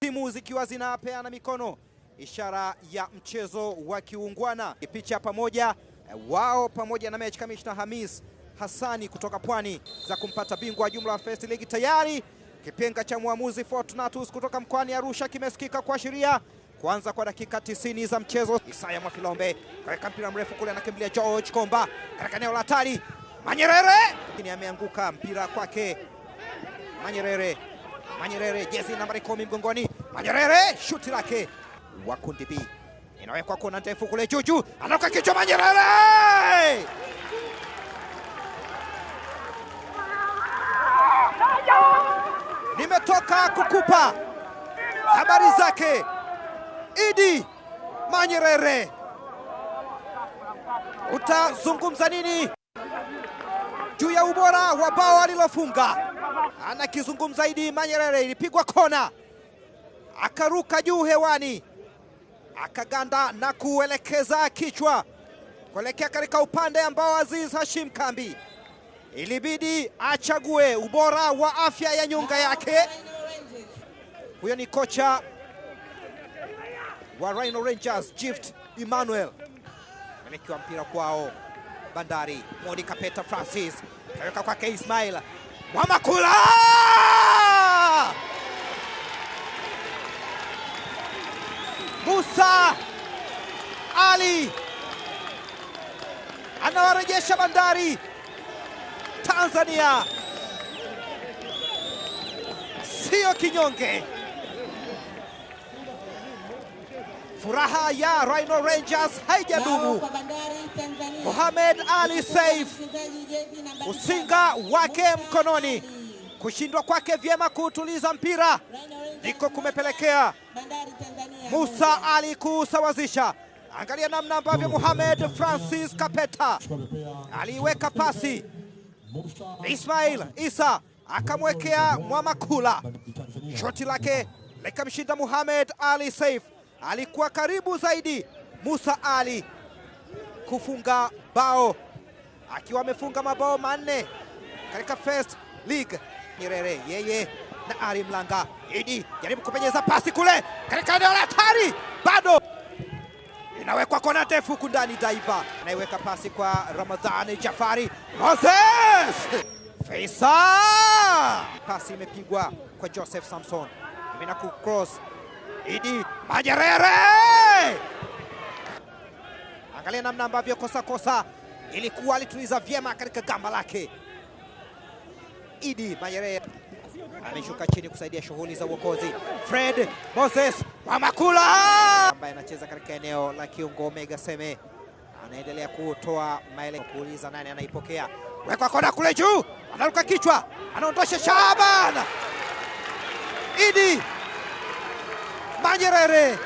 timu zikiwa zinapeana mikono, ishara ya mchezo wa kiungwana. Picha pamoja wao pamoja na match commissioner Hamis Hassani kutoka Pwani za kumpata bingwa jumla wa First League. Tayari kipenga cha muamuzi Fortunatus kutoka mkoani Arusha kimesikika kuashiria kuanza kwa dakika 90 za mchezo. Isaya Mwafilombe kaweka mpira mrefu kule, anakimbilia George Komba katika eneo la hatari. Manyerere ameanguka, mpira kwake Manyerere jezi nambari 10 mgongoni. Manyerere shuti lake wa kundi B inawekwa kona ndefu kule juu, anatoka kichwa Manyerere. Nimetoka kukupa habari zake Idi Manyerere. Utazungumza nini juu ya ubora wa bao alilofunga? Anakizungumza Idi Manyerere. Ilipigwa kona, akaruka juu hewani, akaganda na kuelekeza kichwa kuelekea katika upande ambao Aziz Hashim Kambi ilibidi achague ubora wa afya ya nyunga yake. Huyo ni kocha wa Rhino Rangers Gift Emmanuel. Anakiwa mpira kwao Bandari. Modi Kapeta Francis kaweka kwake Ismail Mwamakula. Musa Ali anawarejesha Bandari Tanzania. Sio kinyonge. Furaha ya Rhino Rangers haijadumu. Mohamed Ali Saif, usinga wake mkononi, kushindwa kwake vyema kuutuliza mpira ndiko kumepelekea Musa Ali kusawazisha. Angalia namna ambavyo Mohamed Francis Kapeta aliweka pasi, Ismail Isa akamwekea Mwamakula, shoti lake likamshinda Mohamed Ali Saif. Alikuwa karibu zaidi Musa Ali kufunga bao, akiwa amefunga mabao 4 katika First League. Nyerere yeye na Ari Mlanga. Idi jaribu kupenyeza pasi kule katika eneo la hatari, bado inawekwa kona ndefu huku ndani. Daiva anaiweka pasi kwa Ramadhani Jafari. Moses Faisa, pasi imepigwa kwa Joseph Samson, imena ku cross. Idi Manyerere, angalia namna ambavyo kosa ilikuwa alituliza vyema katika gamba lake. Idi Manyerere ameshuka chini kusaidia shughuli za uokozi. Fred Moses Mwamakula ambaye anacheza katika eneo la kiungo. Omega Seme anaendelea kutoa maelekezo, kuuliza nani anaipokea. Weka kona kule juu, anaruka kichwa, anaondosha Shaban. Idi Manyerere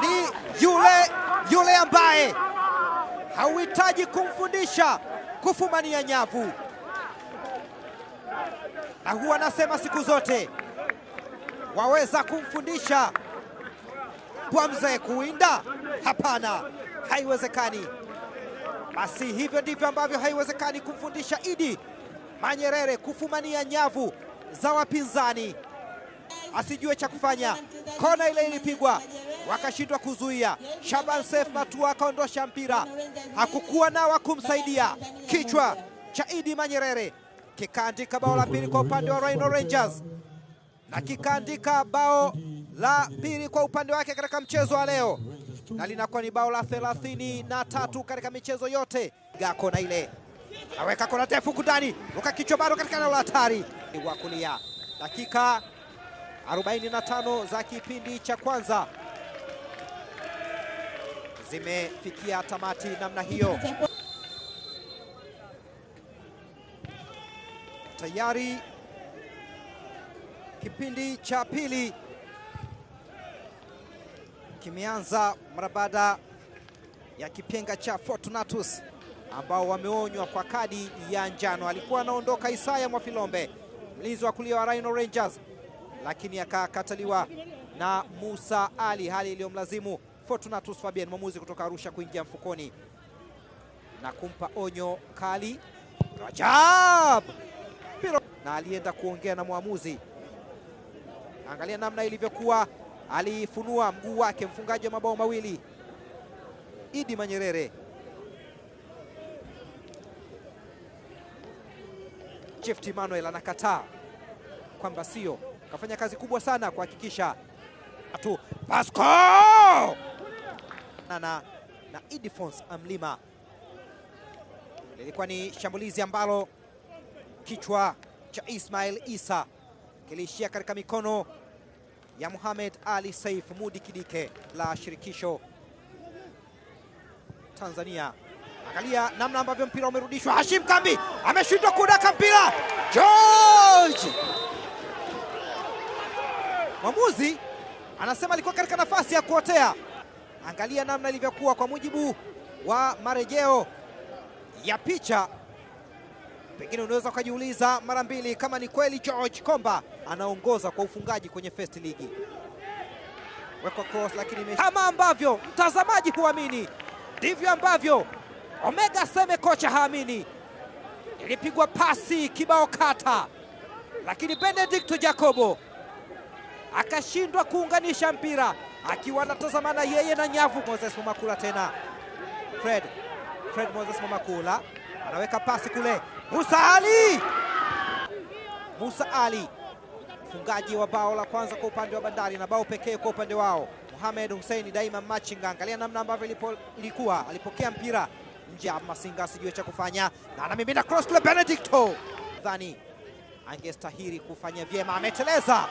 ni yule ambaye hauhitaji kumfundisha kufumania nyavu, na huwa anasema siku zote, waweza kumfundisha kwa mzee kuwinda? Hapana, haiwezekani. Basi hivyo ndivyo ambavyo haiwezekani kumfundisha Idi Manyerere kufumania nyavu za wapinzani, asijue cha kufanya. Kona ile ilipigwa, wakashindwa kuzuia. Shaban Seif Matua akaondosha mpira, hakukuwa na wa kumsaidia. Kichwa cha Idi Manyerere kikaandika bao la pili kwa upande wa Rhino Rangers, na kikaandika bao la pili kwa upande wake katika mchezo wa leo, na linakuwa ni bao la 33 katika michezo yote. Kona ile aweka kona ndefu kundani, ruka kichwa bado katika eneo la hatari wa kulia. Dakika 45 za kipindi cha kwanza zimefikia tamati namna hiyo. Tayari kipindi cha pili kimeanza mara baada ya kipenga cha Fortunatus ambao wameonywa kwa kadi ya njano. Alikuwa anaondoka Isaya Mwafilombe, mlinzi wa kulia wa Rhino Rangers, lakini akakataliwa na Musa Ali, hali iliyomlazimu Fortunatus Fabian, mwamuzi kutoka Arusha, kuingia mfukoni na kumpa onyo kali Rajab, na alienda kuongea na mwamuzi Angalia namna ilivyokuwa, alifunua mguu wake mfungaji wa mabao mawili Idi Manyerere. Gift Emmanuel anakataa kwamba sio, kafanya kazi kubwa sana kuhakikisha atu Pasco na Idifons Amlima. Lilikuwa ni shambulizi ambalo kichwa cha Ismail Isa kiliishia katika mikono ya Mohamed Ali Saif Mudi Kidike la shirikisho Tanzania. Angalia namna ambavyo mpira umerudishwa. Hashim Kambi ameshindwa kudaka mpira. George, mwamuzi anasema alikuwa katika nafasi ya kuotea. Angalia namna ilivyokuwa kwa mujibu wa marejeo ya picha. Pengine unaweza ukajiuliza mara mbili kama ni kweli George Komba anaongoza kwa ufungaji kwenye First League. Wekwa cross, lakini kama ambavyo mtazamaji huamini ndivyo ambavyo Omega Seme kocha haamini. Ilipigwa pasi kibao kata, lakini Benedicto Jacobo akashindwa kuunganisha mpira akiwa anatazamana yeye na nyavu. Moses Momakula tena, Fred Moses Momakula anaweka pasi kule. Musa Ali mfungaji wa bao la kwanza kwa upande wa Bandari na bao pekee kwa upande wao. Mohamed Hussein Daima Machinga, angalia namna ambavyo ilikuwa alipokea mpira nje ya Masinga, sijui cha kufanya na anamimina cross kule. Benedicto dhani angestahili kufanya vyema, ameteleza.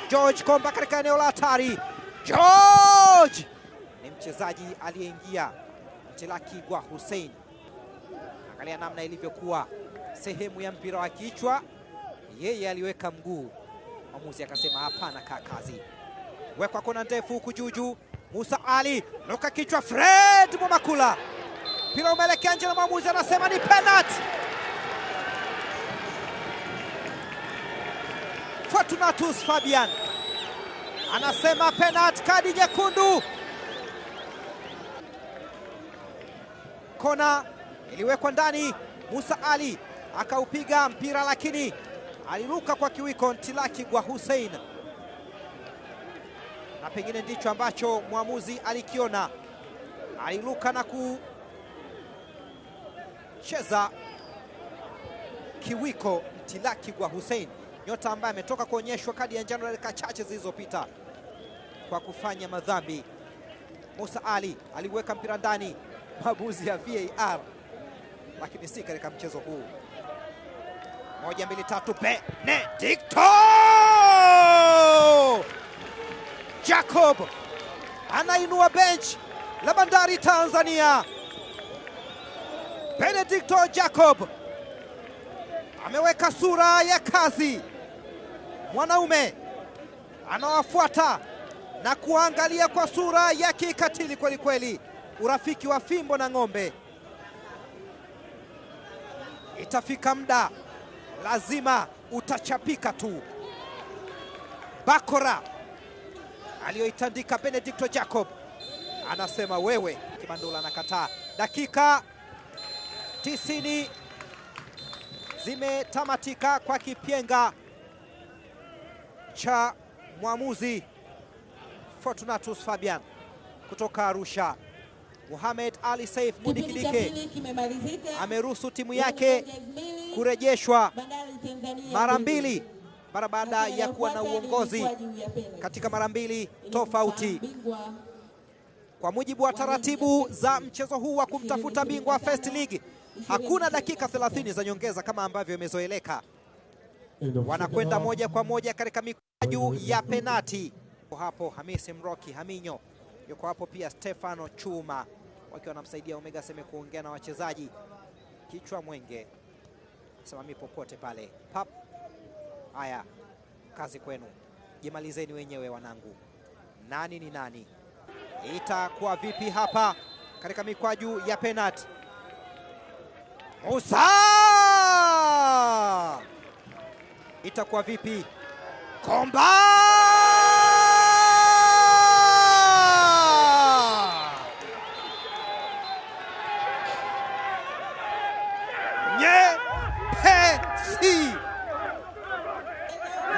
George Komba katika eneo la hatari. George ni mchezaji aliyeingia Mtilakigwa Hussein. Angalia namna ilivyokuwa sehemu ya mpira wa kichwa, yeye aliweka mguu, mwamuzi akasema hapana, kaa kazi. Wekwa kona ndefu huku juju. Musa Ali luka kichwa. Fred Momakula, mpira umeelekea nje na mwamuzi anasema ni penalty. Fortunatus Fabian anasema penalty, kadi nyekundu. Kona iliwekwa ndani. Musa Ali akaupiga mpira, lakini aliruka kwa kiwiko Ntilakigwa Hussein, na pengine ndicho ambacho mwamuzi alikiona. Aliruka na kucheza kiwiko Ntilakigwa Hussein, nyota ambaye ametoka kuonyeshwa kadi ya njano dakika chache zilizopita kwa kufanya madhambi. Musa Ali aliweka mpira ndani, maamuzi ya VAR, lakini si katika mchezo huu. 1 2 3, Benedicto Jacob anainua bench la Bandari Tanzania. Benedicto Jacob ameweka sura ya kazi. Mwanaume anawafuata na kuangalia kwa sura ya kikatili kweli kweli, urafiki wa fimbo na ng'ombe. Itafika muda lazima utachapika tu. Bakora aliyoitandika Benedicto Jacob anasema wewe. Kibandula anakataa. Dakika 90 zimetamatika kwa kipyenga cha mwamuzi Fortunatus Fabian kutoka Arusha. Mohamed Ali Saif Mudi Kidike ameruhusu timu yake kurejeshwa mara mbili mara baada ya kuwa na uongozi katika mara mbili tofauti. Kwa mujibu wa taratibu za mchezo huu wa kumtafuta bingwa First League, hakuna dakika 30 za nyongeza kama ambavyo imezoeleka. Wanakwenda moja kwa moja katika mikwaju ya penati. Hapo Hamisi Mroki Haminyo yuko hapo, pia Stefano Chuma wakiwa wanamsaidia Omega Seme kuongea na wachezaji. Kichwa Mwenge simami popote pale. Pap, haya kazi kwenu, jimalizeni wenyewe wanangu. Nani ni nani? Itakuwa vipi hapa katika mikwaju ya penalti? Musa, itakuwa vipi? Komba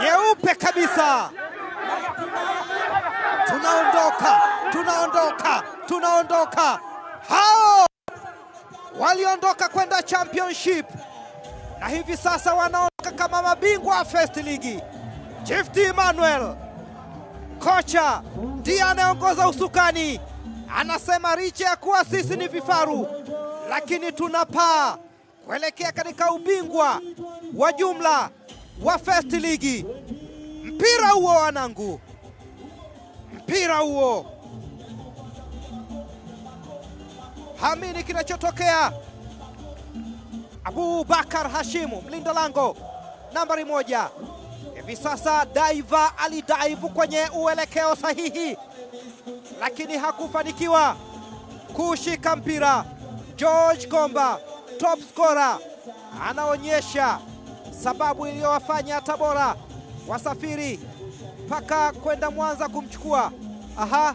nyeupe kabisa. tunaondoka. Hao waliondoka kwenda championship na hivi sasa wanaondoka kama mabingwa wa First League. Gift Emmanuel, kocha ndiye anayeongoza usukani, anasema licha ya kuwa sisi ni vifaru, lakini tunapaa kuelekea katika ubingwa wa jumla wa First League. Mpira huo wanangu, mpira huo, hamini kinachotokea. Abubakar Hashimu, mlinda lango nambari 1, hivi sasa diver alidaivu kwenye uelekeo sahihi, lakini hakufanikiwa kushika mpira. George Komba, top scorer, anaonyesha sababu iliyowafanya Tabora wasafiri mpaka kwenda Mwanza kumchukua. 1,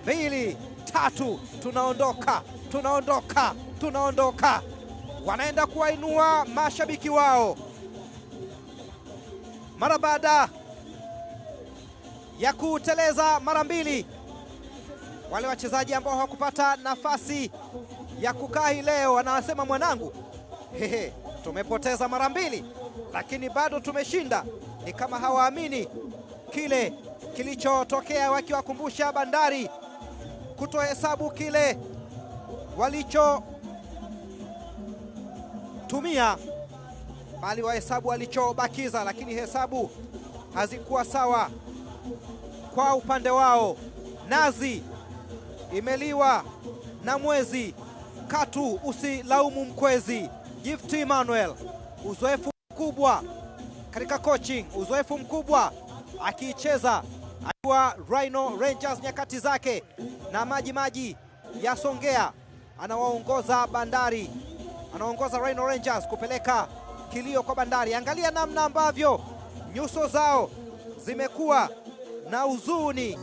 2, 3, tunaondoka. Wanaenda kuwainua mashabiki wao mara baada ya kuteleza mara 2. Wale wachezaji ambao hawakupata nafasi ya kukaa hii leo wanasema, mwanangu, tumepoteza mara 2 lakini bado tumeshinda. Ni kama hawaamini kile kilichotokea, wakiwakumbusha Bandari kutohesabu kile walichotumia bali wahesabu walichobakiza, lakini hesabu hazikuwa sawa kwa upande wao. Nazi imeliwa na mwezi, katu usilaumu mkwezi. Gift Emmanuel, uzoefu mkubwa katika coaching, uzoefu mkubwa akicheza akiwa Rhino Rangers nyakati zake na maji ya Songea, anawaongoza Bandari, anaongoza Rhino Rangers kupeleka kilio kwa Bandari. Angalia namna ambavyo nyuso zao zimekuwa na huzuni.